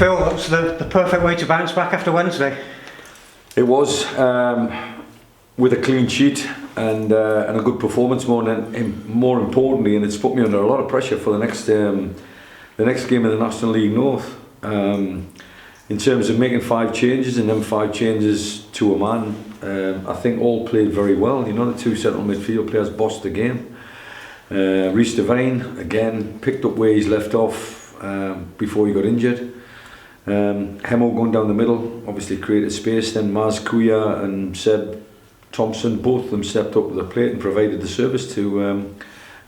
Phil, that was the perfect way to bounce back after Wednesday. It was, with a clean sheet and a good performance, more importantly, and it's put me under a lot of pressure for the next game in the National League North. In terms of making 5 changes, and then 5 changes to a man, I think all played very well. You know, the 2 central midfield players bossed the game. Rhys Devine again picked up where he's left off before he got injured. Hemo going down the middle obviously created space. Then Maz Kuya and Seb Thompson, both of them stepped up to the plate and provided the service to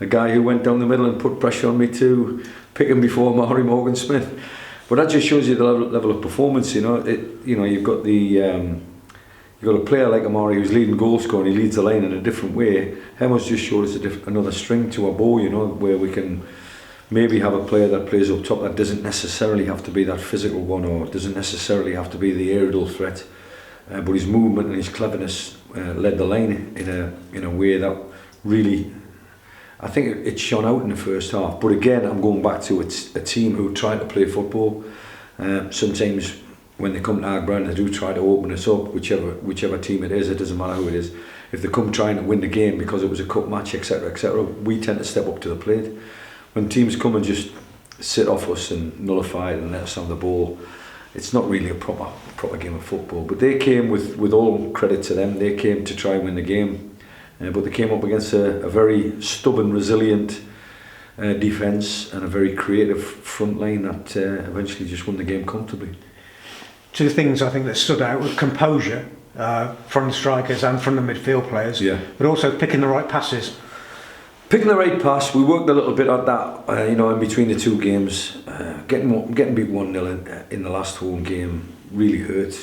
a guy who went down the middle and put pressure on me to pick him before Mari Morgan Smith. But that just shows you the level of performance. You know, you've got a player like Amari who's leading goal scoring. He leads the line in a different way. Hemo's just showed us another string to our bow. You know, where we can maybe have a player that plays up top that doesn't necessarily have to be that physical one, or doesn't necessarily have to be the aerial threat, but his movement and his cleverness led the line in a way that really, I think it shone out in the first half. But again, I'm going back to it's a team who try to play football. Sometimes when they come to Ardbrown, they do try to open us up, whichever team it is. It doesn't matter who it is. If they come trying to win the game because it was a cup match, etc., etc., we tend to step up to the plate. When teams come and just sit off us and nullify it and let us have the ball, it's not really a proper game of football. But they came with all credit to them. They came to try and win the game, but they came up against a very stubborn, resilient defence and a very creative front line that eventually just won the game comfortably. 2 things I think that stood out were composure from the strikers and from the midfield players, but also picking the right passes. Picking the right pass, we worked a little bit at that, in between the 2 games. Getting beat 1-0 in the last home game really hurt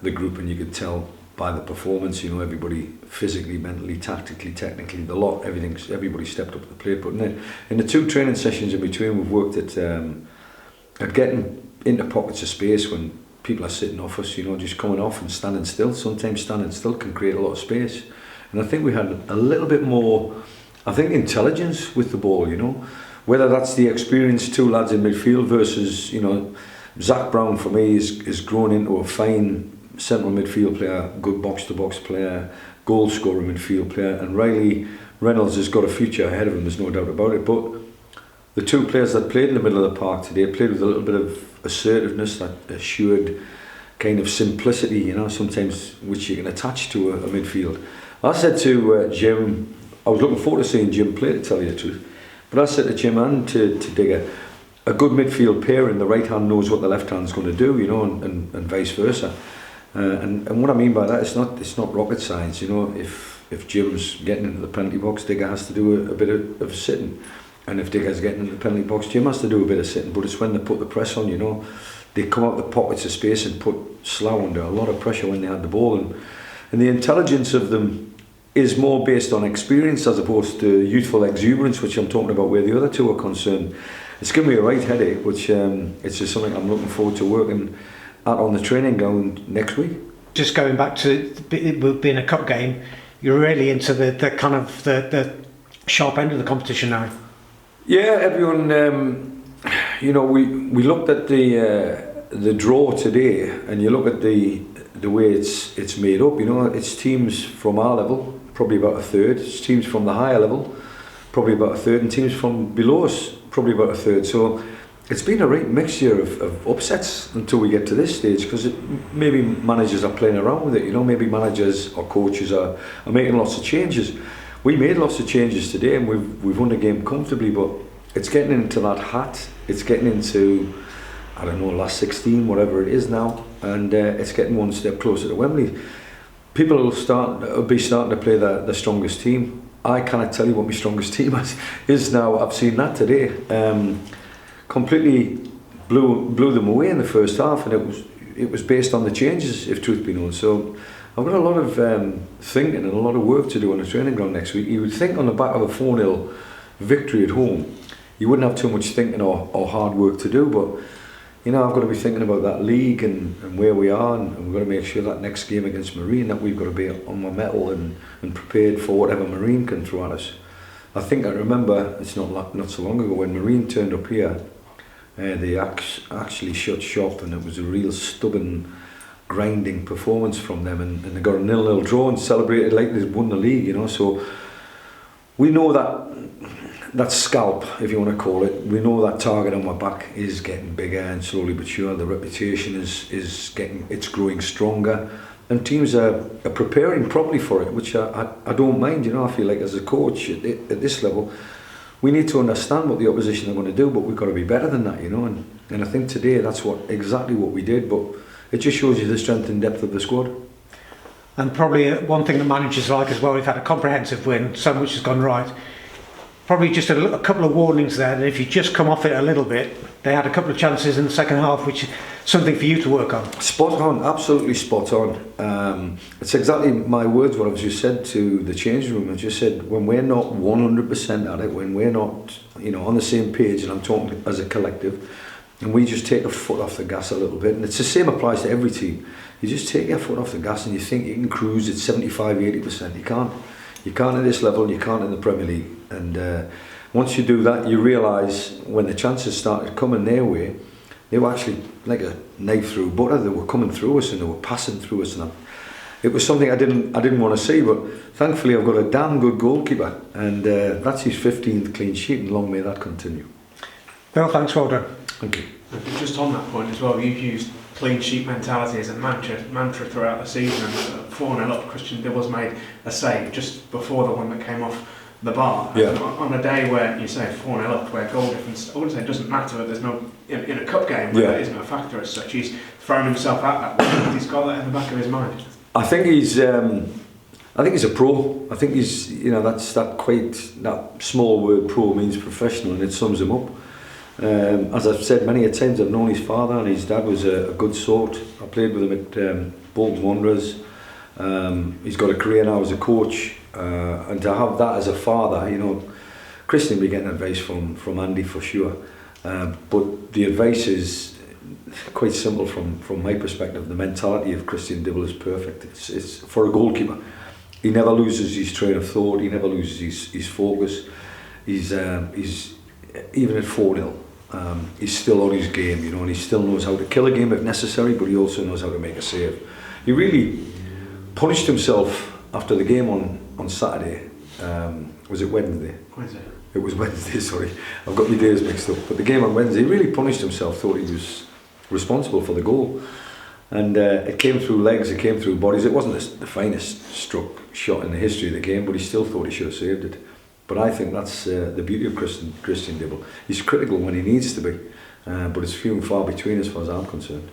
the group, and you could tell by the performance. You know, everybody physically, mentally, tactically, technically, everybody stepped up to the plate. But in the 2 training sessions in between, we've worked at getting into pockets of space when people are sitting off us. You know, just coming off and standing still. Sometimes standing still can create a lot of space, and I think we had a little bit more, intelligence with the ball, you know, whether that's the experienced 2 lads in midfield versus, Zach Brown for me is grown into a fine central midfield player, good box-to-box player, goal scorer midfield player, and Riley Reynolds has got a future ahead of him, there's no doubt about it. But the 2 players that played in the middle of the park today played with a little bit of assertiveness, that assured kind of simplicity, you know, sometimes which you can attach to a midfield. I said to Jim, I was looking forward to seeing Jim play, to tell you the truth. But I said to Jim and to Digger, a good midfield pair in the right hand knows what the left hand's going to do, you know, and vice versa. And what I mean by that, it's not rocket science, you know. If Jim's getting into the penalty box, Digger has to do a bit of sitting. And if Digger's getting into the penalty box, Jim has to do a bit of sitting. But it's when they put the press on, you know, they come out the pockets of space and put Slough under a lot of pressure when they had the ball. And the intelligence of them is more based on experience as opposed to youthful exuberance, which I'm talking about where the other 2 are concerned. It's given me a right headache, which it's just something I'm looking forward to working at on the training ground next week. Just going back to it being a cup game, you're really into the kind of the sharp end of the competition now. Yeah, everyone, we looked at the draw today, and you look at the way it's made up. You know, it's teams from our level, probably about a third. It's teams from the higher level, probably about a third, and teams from below us, probably about a third. So it's been a right mixture of upsets until we get to this stage, because maybe managers are playing around with it. You know, maybe managers or coaches are making lots of changes. We made lots of changes today, and we've won the game comfortably. But it's getting into that hat. It's getting into, I don't know, last 16, whatever it is now, and it's getting one step closer to Wembley. People will be starting to play the strongest team. I cannot tell you what my strongest team is now. I've seen that today. Completely blew them away in the first half, and it was based on the changes, if truth be known. So I've got a lot of thinking and a lot of work to do on the training ground next week. You would think on the back of a 4-0 victory at home, you wouldn't have too much thinking or hard work to do, but you know, I've got to be thinking about that league and where we are, and we've got to make sure that next game against Marine that we've got to be on my mettle and prepared for whatever Marine can throw at us. I think I remember, it's not so long ago, when Marine turned up here They actually shut shop, and it was a real stubborn, grinding performance from them, and they got a 0-0 draw and celebrated like they won the league, you know. So we know that scalp, if you want to call it, we know that target on my back is getting bigger, and slowly but sure the reputation is growing stronger, and teams are preparing properly for it, which I don't mind, you know. I feel like as a coach at this level, we need to understand what the opposition are going to do, but we've got to be better than that, you know. And I think today that's exactly what we did, but it just shows you the strength and depth of the squad. And probably one thing the managers like as well, we've had a comprehensive win, so much has gone right. Probably just a couple of warnings there, that if you just come off it a little bit, they had a couple of chances in the second half, which is something for you to work on. Spot on, absolutely spot on. It's exactly my words, what I've just said to the changing room. I just said, when we're not 100% at it, when we're not, you know, on the same page, and I'm talking as a collective, and we just take a foot off the gas a little bit, and it's the same applies to every team. You just take your foot off the gas and you think you can cruise at 75-80%. You can't. You can't at this level, you can't in the Premier League. And once you do that, you realise when the chances started coming their way, they were actually like a knife through butter. They were coming through us and they were passing through us. And it was something I didn't want to see, but thankfully I've got a damn good goalkeeper, and that's his 15th clean sheet, and long may that continue. Bill, thanks, well done. Thank you. Just on that point as well, you've used clean sheet mentality as a mantra throughout the season, and 4-0 up, Christian Dibbles made a save just before the one that came off the bar. Yeah. On a day where you say 4-0 up, where goal difference, I wouldn't say it doesn't matter, but there's no, in a cup game where that isn't a factor as such, he's thrown himself at that one. He's got that in the back of his mind. I think he's a pro. I think he's, you know, that small word pro means professional, and it sums him up. As I've said many a times, I've known his father, and his dad was a good sort. I played with him at Bolton Wanderers. He's got a career now as a coach, and to have that as a father, you know, Christian will be getting advice from Andy for sure. But the advice is quite simple from my perspective. The mentality of Christian Dibble is perfect. It's for a goalkeeper. He never loses his train of thought. He never loses his focus. He's even at 4-0. He's still on his game, you know, and he still knows how to kill a game if necessary, but he also knows how to make a save. He really punished himself after the game on Saturday. Was it Wednesday? Wednesday. It was Wednesday, sorry. I've got my days mixed up. But the game on Wednesday, he really punished himself, thought he was responsible for the goal. And it came through legs, it came through bodies. It wasn't the finest struck shot in the history of the game, but he still thought he should have saved it. But I think that's the beauty of Christian Dibble. He's critical when he needs to be, but it's few and far between as far as I'm concerned.